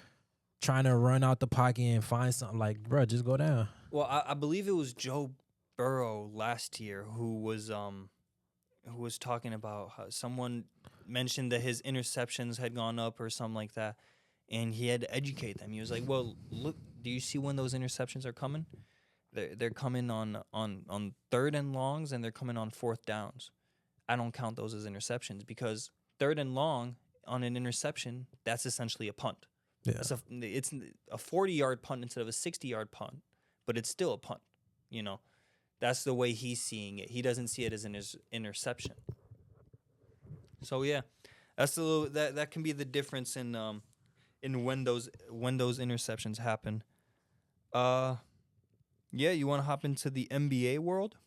S2: trying to run out the pocket and find something, like, bro, just go down.
S1: Well, I believe it was Joe Burrow last year who was talking about how someone mentioned that his interceptions had gone up or something like that, and he had to educate them. He was like, "Well, look, do you see when those interceptions are coming? They're coming on third and longs, and they're coming on fourth downs. I don't count those as interceptions because third and long on an interception, that's essentially a punt.
S2: Yeah,
S1: it's a 40-yard punt instead of a 60-yard punt, but it's still a punt. That's the way he's seeing it. He doesn't see it as an interception. So yeah, that's that can be the difference in when those interceptions happen. Yeah, you want to hop into the NBA world?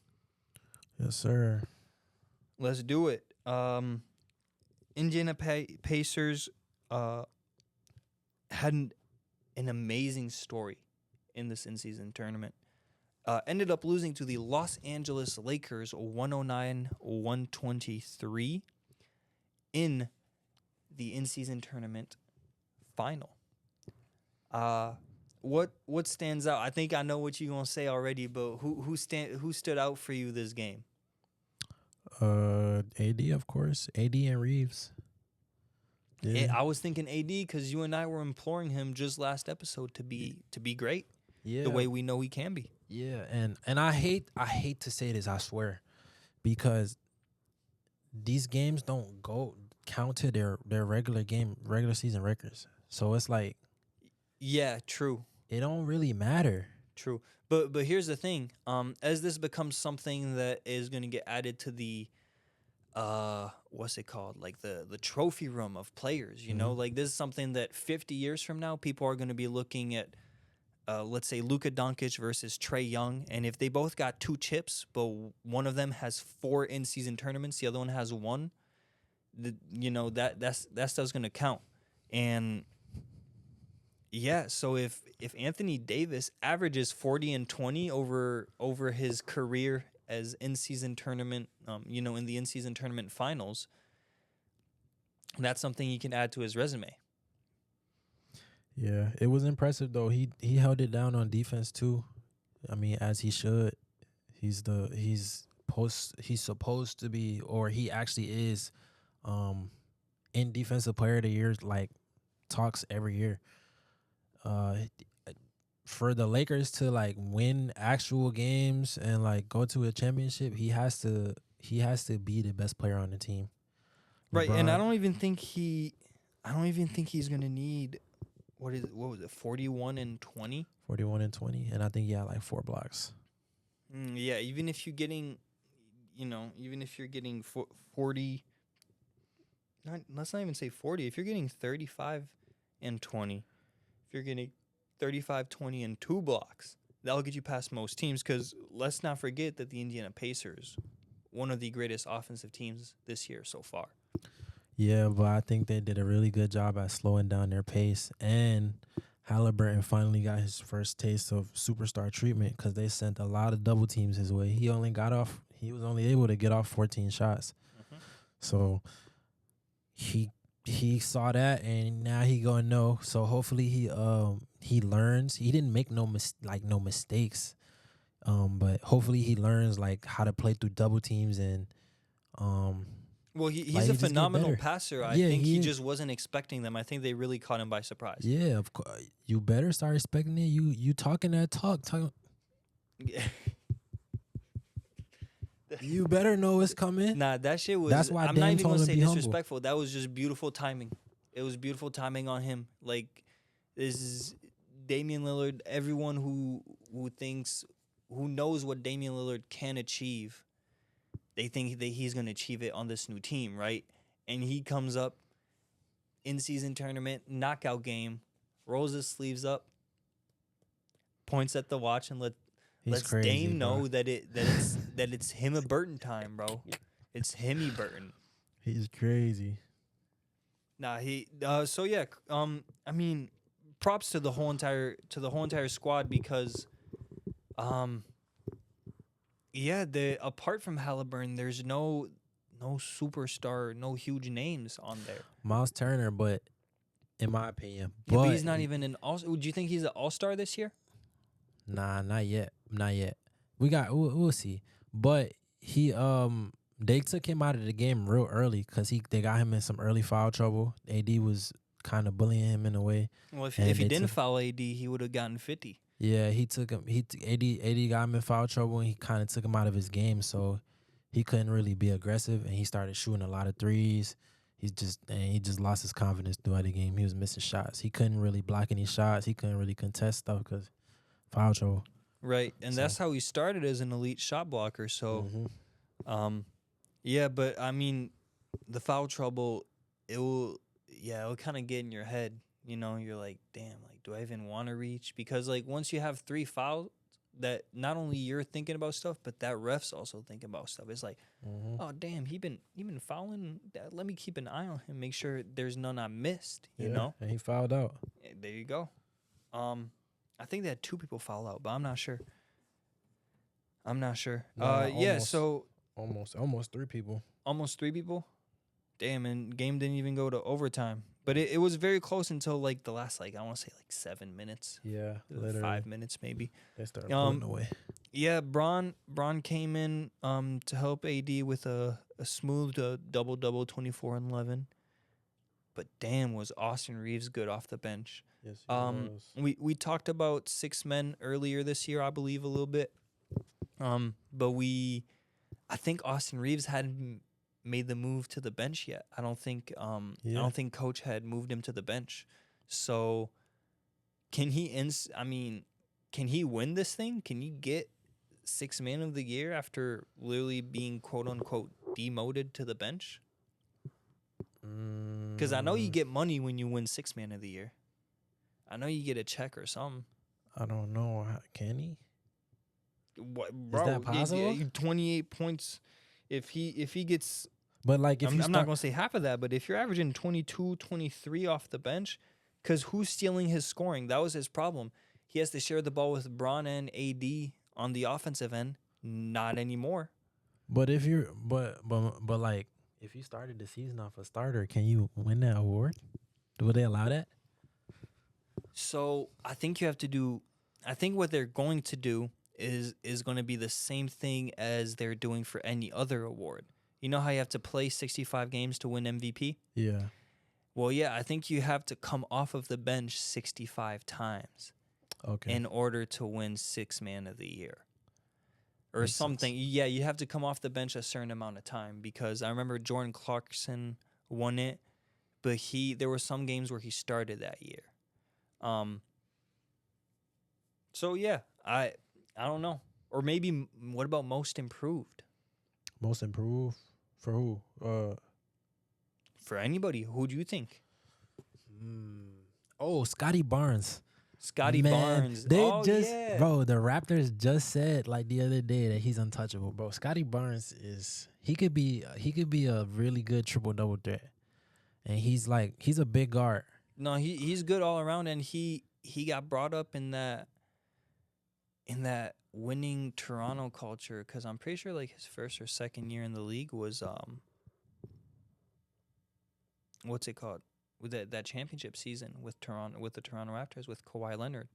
S2: Yes, sir.
S1: Let's do it. Indiana Pacers had an amazing story in this in-season tournament. Ended up losing to the Los Angeles Lakers 109-123 in the in-season tournament final. What stands out? I think I know what you're gonna say already, but who stood out for you this game?
S2: AD, of course. AD and Reeves. Yeah.
S1: I was thinking AD because you and I were imploring him just last episode to be great
S2: Yeah.
S1: the way we know he can be.
S2: Yeah, and I hate to say this, I swear, because these games don't go count to their regular season records. So it's like
S1: Yeah, true.
S2: it don't really matter.
S1: True. But here's the thing. As this becomes something that is going to get added to the what's it called? Like the trophy room of players, you know? Like this is something that 50 years from now people are going to be looking at let's say Luka Doncic versus Trae Young, and if they both got 2 chips, but one of them has 4 in-season tournaments, the other one has 1, that stuff's going to count. And yeah, so if Anthony Davis averages 40 and 20 over his career as in-season tournament, in the in-season tournament finals, that's something he can add to his resume.
S2: Yeah, it was impressive though. He held it down on defense too. I mean, as he should. He's supposed to be, or he actually is, in defensive player of the year, like talks every year. For the Lakers to like win actual games and like go to a championship, he has to be the best player on the team.
S1: Right, and I don't even think he's gonna need what was it, 41 and 20?
S2: 41 and 20, and I think he had like 4 blocks.
S1: Yeah, even if you're getting 40, let's not even say 40. If you're getting 35 and 20, if you're getting 35, 20, and 2 blocks, that'll get you past most teams. Because let's not forget that the Indiana Pacers, one of the greatest offensive teams this year so far.
S2: Yeah, but I think they did a really good job at slowing down their pace. And Halliburton finally got his first taste of superstar treatment because they sent a lot of double teams his way. He was only able to get off 14 shots. So he saw that, and now he gonna know. So hopefully he learns. He didn't make no mistakes. But hopefully he learns like how to play through double teams and
S1: Well, he's
S2: like,
S1: a
S2: he just get
S1: phenomenal
S2: better.
S1: passer. I
S2: Yeah,
S1: think he
S2: is.
S1: just wasn't expecting them. I think they really caught him by surprise.
S2: Yeah, of course. You better start respecting it. You talking that talk. You better know it's coming.
S1: Nah, that shit was.
S2: That's why
S1: I'm
S2: Dame
S1: not even
S2: told
S1: gonna
S2: him
S1: say
S2: to be humble.
S1: disrespectful. That was just beautiful timing. It was beautiful timing on him. Like, this is Damian Lillard. Everyone who knows what Damian Lillard can achieve, they think that he's gonna achieve it on this new team, right? And he comes up in season tournament, knockout game, rolls his sleeves up, points at the watch, and lets
S2: crazy,
S1: Dame
S2: bro.
S1: know that it's him a Burton time, bro. It's himmy Burton.
S2: He's crazy.
S1: Nah, so yeah, I mean, props to the whole entire squad because apart from Halliburton, there's no superstar, no huge names on there.
S2: Miles Turner, but in my opinion,
S1: But he's not even an all. Would you think he's an all-star this year?
S2: Nah, not yet. We'll see. But they took him out of the game real early because they got him in some early foul trouble. AD was kind of bullying him in a way.
S1: Well, if he didn't foul AD, he would have gotten 50.
S2: Yeah, he took him. AD got him in foul trouble, and he kind of took him out of his game, so he couldn't really be aggressive, and he started shooting a lot of threes. He just lost his confidence throughout the game. He was missing shots. He couldn't really block any shots. He couldn't really contest stuff because foul trouble.
S1: Right, and that's how he started as an elite shot blocker. So, yeah, but I mean, the foul trouble, it'll kind of get in your head. You know, you're like, damn, like, do I even want to reach? Because like once you have 3 fouls, that not only you're thinking about stuff, but that ref's also thinking about stuff. It's like, oh damn, he been fouling. Let me keep an eye on him, make sure there's none I missed. You know,
S2: and he fouled out.
S1: There you go. I think they had 2 people foul out, but I'm not sure. So
S2: almost 3 people.
S1: Almost 3 people. Damn, and game didn't even go to overtime. But it was very close until like the last, like, I want to say like 7 minutes.
S2: Yeah, literally
S1: 5 minutes maybe.
S2: They started pulling away.
S1: Yeah, Bron came in to help AD with a smooth double 24 and 11. but damn, was Austin Reeves good off the bench.
S2: Yes, he was.
S1: We talked about six men earlier this year, I believe, a little bit. But I think Austin Reeves hadn't made the move to the bench yet. I don't think coach had moved him to the bench. So can he can he win this thing? Can he get sixth man of the year after literally being quote unquote demoted to the bench? Because I know you get money when you win sixth man of the year. I know you get a check or something.
S2: I don't know. Can he?
S1: What, bro?
S2: Is that possible?
S1: 28 points. If he gets,
S2: but like if
S1: I'm not gonna say half of that, but if you're averaging 22, 23 off the bench, because who's stealing his scoring? That was his problem. He has to share the ball with Bron and AD on the offensive end. Not anymore.
S2: But if you're but like if you started the season off a starter, can you win that award? Would they allow that?
S1: So I think you have to do. I think what they're going to do is going to be the same thing as they're doing for any other award. You know how you have to play 65 games to win MVP?
S2: Yeah.
S1: Well, yeah, I think you have to come off of the bench 65 times.
S2: Okay.
S1: In order to win sixth man of the year. Or
S2: Makes
S1: something.
S2: sense.
S1: Yeah, you have to come off the bench a certain amount of time because I remember Jordan Clarkson won it, but there were some games where he started that year. So yeah, I don't know. Or maybe what about most improved?
S2: Most improved for who?
S1: For anybody, who do you think?
S2: Oh, Scotty Barnes.
S1: Scotty Barnes.
S2: Bro, the Raptors just said like the other day that he's untouchable, bro. Scotty Barnes he could be a really good triple double threat. And he's a big guard.
S1: No, he's good all around, and he got brought up in that winning Toronto culture because I'm pretty sure like his first or second year in the league was what's it called? With that championship season with the Toronto Raptors with Kawhi Leonard,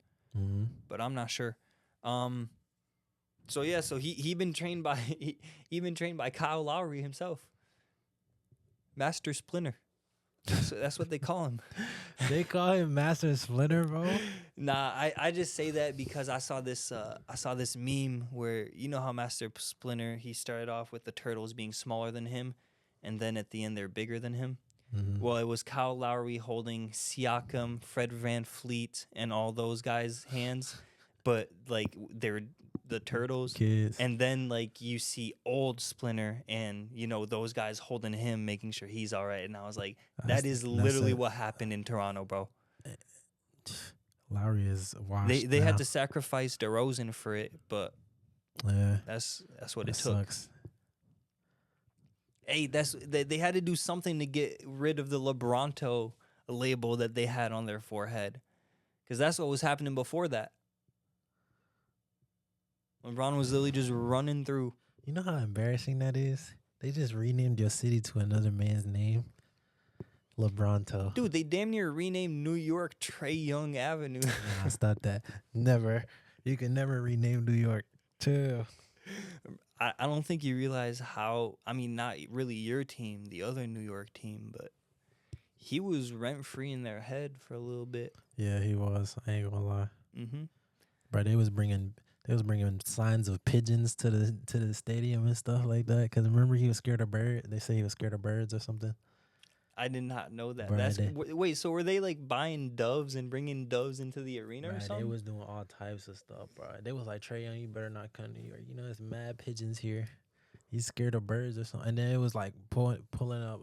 S1: but I'm not sure. So yeah, so he been trained by Kyle Lowry himself, Master Splinter. That's what they call him.
S2: They call him Master Splinter, bro.
S1: Nah, I just say that because I saw this meme where you know how Master Splinter he started off with the turtles being smaller than him, and then at the end they're bigger than him. Well, it was Kyle Lowry holding Siakam, Fred VanVleet, and all those guys' hands, but like they're the turtles.
S2: Kids.
S1: And then like you see old Splinter, and you know those guys holding him, making sure he's all right. And I was like, that is literally what happened in Toronto, bro.
S2: Lowry is washed.
S1: They had to sacrifice DeRozan for it, but
S2: yeah,
S1: that's what it took.
S2: Sucks.
S1: Hey, they had to do something to get rid of the LeBronto label that they had on their forehead, because that's what was happening before that. LeBron was literally just running through.
S2: You know how embarrassing that is? They just renamed your city to another man's name. LeBronto.
S1: Dude, they damn near renamed New York Trey Young Avenue.
S2: Nah, stop that. Never. You can never rename New York. Chill.
S1: I don't think you realize how, I mean, not really your team, the other New York team, but he was rent-free in their head for a little bit.
S2: Yeah, he was. I ain't gonna lie.
S1: Mm-hmm.
S2: Bro, they was bringing signs of pigeons to the stadium and stuff like that. Because remember, he was scared of birds. They say he was scared of birds or something.
S1: I did not know that.
S2: Bro,
S1: Wait, so were they like buying doves and bringing doves into the arena or something?
S2: They was doing all types of stuff, bro. They was like, Trae Young, you better not come to New York. You know, there's mad pigeons here. He's scared of birds or something. And then it was like pulling up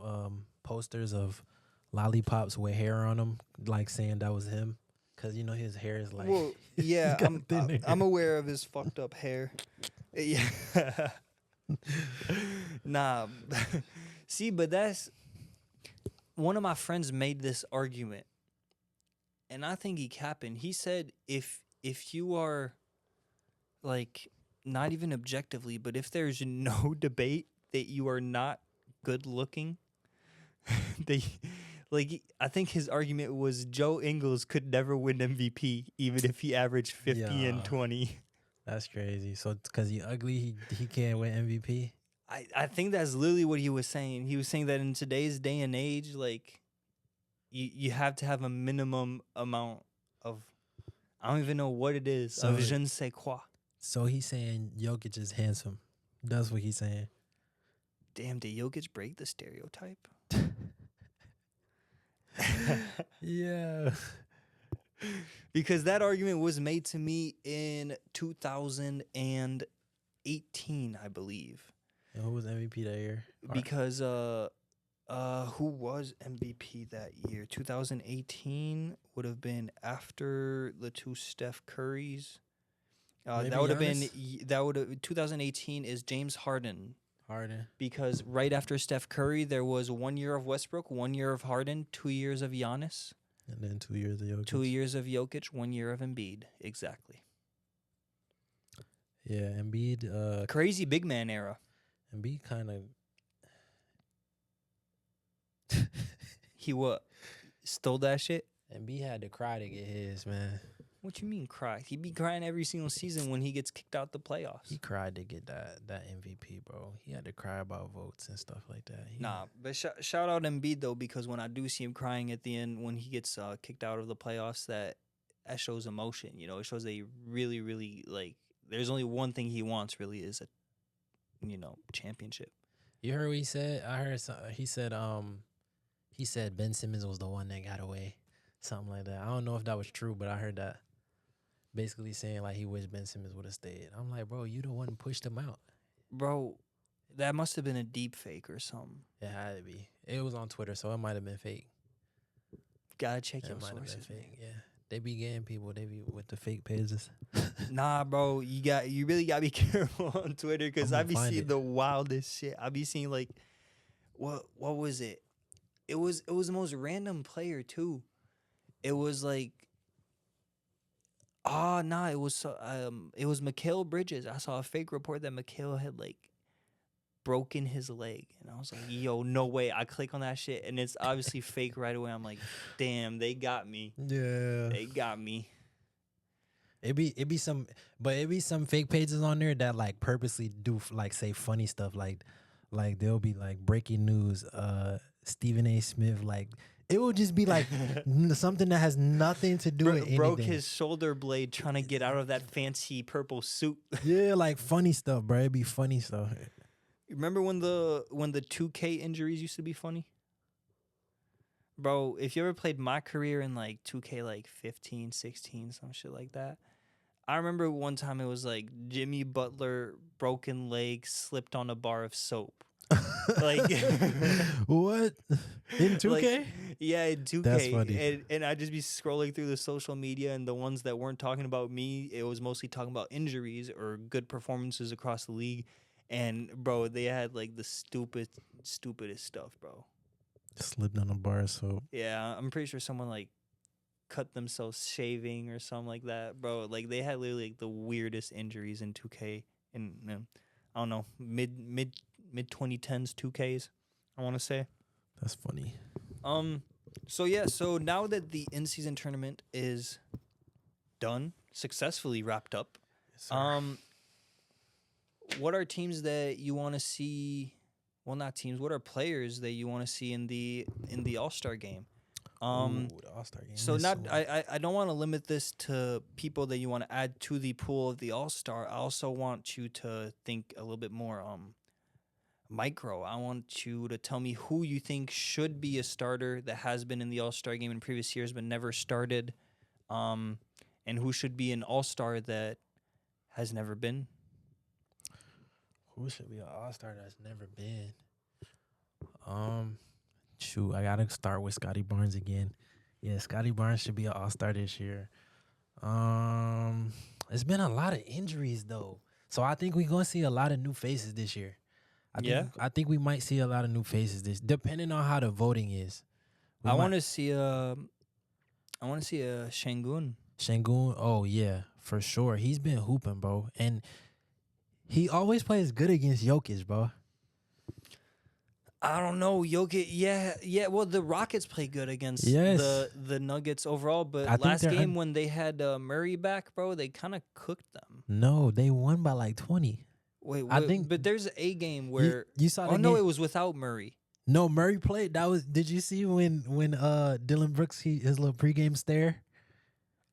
S2: posters of lollipops with hair on them, like saying that was him. Because, you know, his hair is like...
S1: Well, yeah, I'm aware of his fucked up hair. Yeah. Nah. See, but that's... One of my friends made this argument, and I think he capping. He said if you are, like, not even objectively, but if there's no debate that you are not good looking, I think his argument was Joe Ingles could never win MVP even if he averaged 50 and 20.
S2: That's crazy. So because he ugly, he can't win MVP?
S1: I think that's literally what he was saying. He was saying that in today's day and age, like, you have to have a minimum amount of, I don't even know what it is,
S2: So-
S1: of je ne sais quoi.
S2: So he's saying Jokic is handsome. That's what he's saying.
S1: Damn, did Jokic break the stereotype?
S2: Yeah.
S1: Because that argument was made to me in 2018, I believe.
S2: And who was MVP that year?
S1: Because who was MVP that year? 2018 would have been after the two Steph Currys.
S2: Maybe
S1: That would have been
S2: Giannis?
S1: 2018 is James Harden.
S2: Harden.
S1: Because right after Steph Curry, there was 1 year of Westbrook, 1 year of Harden, 2 years of Giannis,
S2: And then 2 years of Jokic.
S1: 2 years of Jokic, 1 year of Embiid. Exactly.
S2: Yeah, Embiid.
S1: Crazy big man era.
S2: Embiid kind of.
S1: He what? Stole that shit?
S2: Embiid had to cry to get his, man.
S1: What you mean cry? He be crying every single season when he gets kicked out the playoffs.
S2: He cried to get that MVP, bro. He had to cry about votes and stuff like that.
S1: Nah, but shout out Embiid though, because when I do see him crying at the end when he gets kicked out of the playoffs, that shows emotion. You know, it shows that he really, really like. There's only one thing he wants really is a, championship.
S2: You heard what he said? I heard he said Ben Simmons was the one that got away, something like that. I don't know if that was true, but I heard that. Basically saying like he wished Ben Simmons would have stayed. I'm like, bro, you the one who pushed him out.
S1: Bro, that must have been a deep fake or something.
S2: It had to be. It was on Twitter, so it might have been fake.
S1: Gotta check
S2: It
S1: your
S2: might have been
S1: sources.
S2: fake. Yeah, they be getting people. They be with the fake pages.
S1: Nah, bro, you really gotta be careful on Twitter because
S2: I'm
S1: I
S2: gonna
S1: be
S2: find
S1: seeing
S2: it.
S1: the wildest shit. I be seeing like, what was it? It was the most random player too. It was like, it was Mikal Bridges. I saw a fake report that Mikal had like broken his leg, and I was like, yo, no way. I click on that shit, and it's obviously fake right away. I'm like, damn, they got me.
S2: Yeah,
S1: They got me.
S2: it be some fake pages on there that like purposely do like say funny stuff like they'll be like breaking news. Stephen A. Smith like. It will just be like something that has nothing to do with anything.
S1: Broke his shoulder blade trying to get out of that fancy purple suit.
S2: Yeah, like funny stuff, bro. It'd be funny stuff.
S1: Remember when the 2K injuries used to be funny? Bro, if you ever played my career in like 2K like 15, 16, some shit like that. I remember one time it was like Jimmy Butler broken leg slipped on a bar of soap. Like
S2: What? In 2K?
S1: Like, yeah, in 2K.
S2: That's funny.
S1: And I'd just be scrolling through the social media, and the ones that weren't talking about me, it was mostly talking about injuries or good performances across the league. And bro, they had like the stupidest stuff, bro.
S2: Slipped on a bar, so
S1: Yeah, I'm pretty sure someone like cut themselves shaving or something like that, bro. Like they had literally like the weirdest injuries in 2K, and I don't know, mid 2010s 2Ks, I want to say.
S2: that's funny.
S1: So now that the in-season tournament is done, successfully wrapped up,
S2: Yes, sir.
S1: what are teams that you want to see? Well, not teams. What are players that you want to see in the All-Star game?
S2: Ooh, the All-Star game.
S1: So
S2: is
S1: not
S2: soon.
S1: I don't want to limit this to people that you want to add to the pool of the All-Star. I also want you to think a little bit more micro. I want you to tell me who you think should be a starter that has been in the All-Star game in previous years but never started, and who should be an All-Star that has never been.
S2: Who should be an All-Star that's never been? Shoot, I gotta start with Scotty Barnes again. Yeah, Scotty Barnes should be an All-Star this year. It's been a lot of injuries though, so I think we're gonna see a lot of new faces this year. I think we might see a lot of new faces depending on how the voting is.
S1: I want to see a Şengün.
S2: Şengün. Oh yeah, for sure. He's been hooping, bro, and he always plays good against Jokic, bro.
S1: I don't know, Jokic. Yeah. Well, the Rockets play good against
S2: Yes.
S1: the Nuggets overall, but
S2: I think
S1: last
S2: they're
S1: game when they had Murray back, bro, they kind of cooked them.
S2: No, they won by like 20.
S1: Wait,
S2: I think-
S1: but there's a game where
S2: You saw the
S1: no,
S2: game?
S1: it was without Murray.
S2: No, Murray played. That was. Did you see when Dylan Brooks his little pregame stare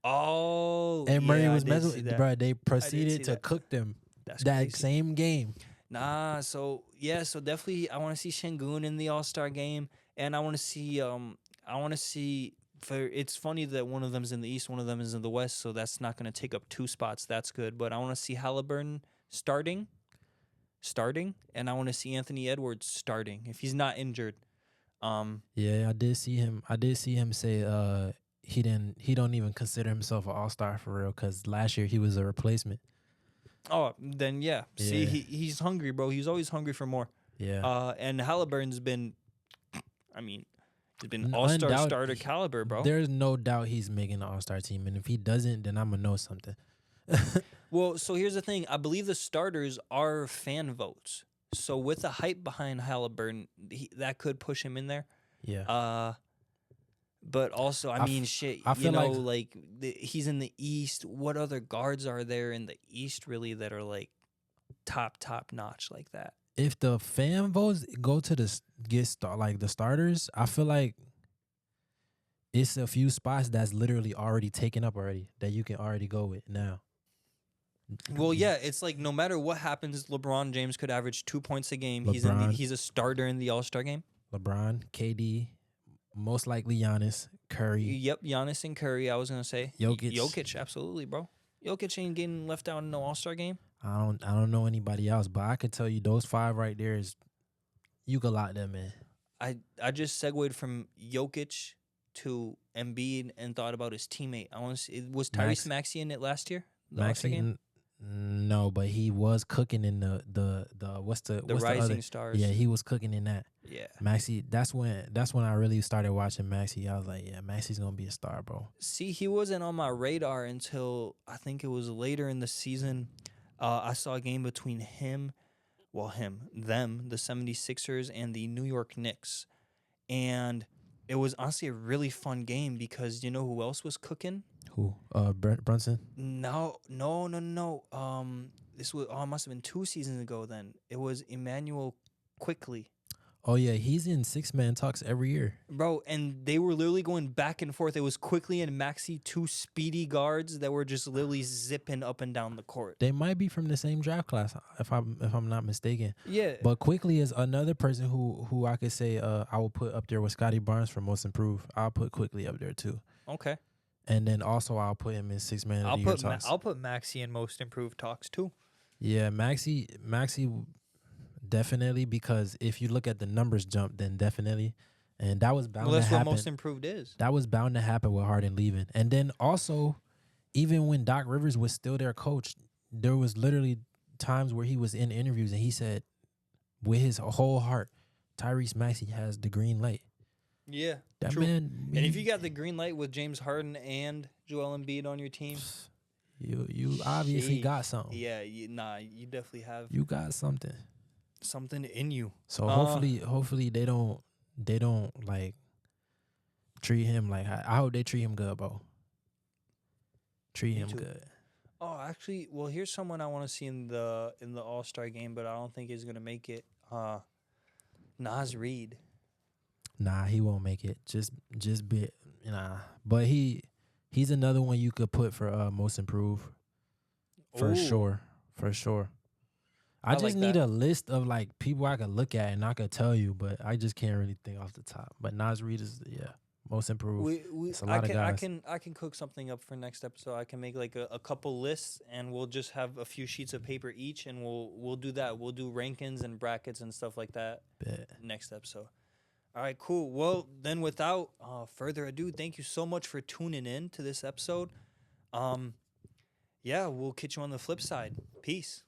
S1: Oh,
S2: and Murray
S1: yeah, I
S2: was
S1: did
S2: messing
S1: see
S2: with,
S1: that.
S2: bro? They
S1: I did
S2: proceeded
S1: see
S2: to
S1: that.
S2: cook them
S1: That's
S2: that
S1: crazy.
S2: same game.
S1: Nah, so yeah, so definitely I want to see Şengün in the All-Star game, and I want to see for it's funny that one of them's in the East, one of them is in the West, so that's not going to take up 2 spots. That's good, but I want to see Halliburton starting, and I want to see Anthony Edwards starting if he's not injured.
S2: Yeah, I did see him. I did see him say he don't even consider himself an all-star for real cuz last year he was a replacement.
S1: Oh, then yeah. See,
S2: Yeah.
S1: he's hungry, bro. He's always hungry for more.
S2: Yeah.
S1: And Halliburton's been, I mean, he's been all-star
S2: Undoubted,
S1: starter caliber, bro.
S2: there's no doubt he's making the all-star team and if he doesn't then I'm going to know something.
S1: Well, so here's the thing. I believe the starters are fan votes. So with the hype behind Halliburton, that could push him in there.
S2: Yeah.
S1: But also, I mean, shit.
S2: I
S1: You
S2: feel
S1: know,
S2: like
S1: he's in the East. What other guards are there in the East really that are like top notch like that?
S2: if the fan votes go to like the starters, I feel like it's a few spots that's literally already taken up already that you can already go with now.
S1: Well, yeah, it's like no matter what happens, LeBron James could average 2 points a game.
S2: LeBron.
S1: He's a starter in the All-Star game.
S2: LeBron, KD, most likely Giannis, Curry.
S1: Yep, Giannis and Curry. I was gonna say
S2: Jokic.
S1: absolutely, bro. Jokic ain't getting left out in no All-Star game.
S2: I don't know anybody else, but I can tell you those 5 right there is you could lock them in.
S1: I just segued from Jokic to Embiid and thought about his teammate. I want to see. Was Tyrese Maxey in it last year? The All-Star game?
S2: No, but he was cooking in the what's the
S1: Rising
S2: other?
S1: Stars.
S2: Yeah, he was cooking in that.
S1: Yeah.
S2: Maxey, that's when I really started watching Maxey. I was like, yeah, Maxey's gonna be a star, bro.
S1: See, he wasn't on my radar until I think it was later in the season. I saw a game between them, the 76ers and the New York Knicks. And it was honestly a really fun game because you know who else was cooking?
S2: Who? Brunson?
S1: No. This was must have been 2 seasons ago then. It was Emmanuel Quickly.
S2: Oh yeah, he's in 6-man talks every year.
S1: Bro, and they were literally going back and forth. It was Quickly and Maxey, 2 speedy guards that were just literally zipping up and down the court.
S2: They might be from the same draft class, if I'm not mistaken.
S1: Yeah.
S2: But Quickly is another person who I could say I will put up there with Scotty Barnes for most improved. I'll put Quickly up there too.
S1: Okay.
S2: And then also I'll put him in 6-man of the year talks.
S1: I'll put Maxey in most improved talks too.
S2: Yeah, Maxey definitely, because if you look at the numbers jump, then definitely. And that was bound to happen.
S1: That's what most improved is.
S2: That was bound to happen with Harden leaving. And then also, even when Doc Rivers was still their coach, there was literally times where he was in interviews and he said, with his whole heart, Tyrese Maxey has the green light.
S1: Yeah,
S2: that
S1: true.
S2: man.
S1: And if you got the green light with James Harden and Joel Embiid on your team,
S2: you obviously got something.
S1: Yeah, you definitely have.
S2: You got something
S1: in you.
S2: So hopefully they don't like treat him like I hope they treat him good, bro. Treat him good.
S1: Oh, actually, well, here's someone I want to see in the All-Star game, but I don't think he's gonna make it. Naz Reid.
S2: Nah, he won't make it. Just bit. Nah, but he's another one you could put for most improved. For sure. I just need a list of like people I could look at and I could tell you, but I just can't really think off the top. But Naz Reid is most improved. It's a lot of guys.
S1: I can cook something up for next episode. I can make like a couple lists and we'll just have a few sheets of paper each and we'll do that. We'll do rankings and brackets and stuff like that next episode. All right, cool. Well, then without further ado, thank you so much for tuning in to this episode. Yeah, we'll catch you on the flip side. Peace.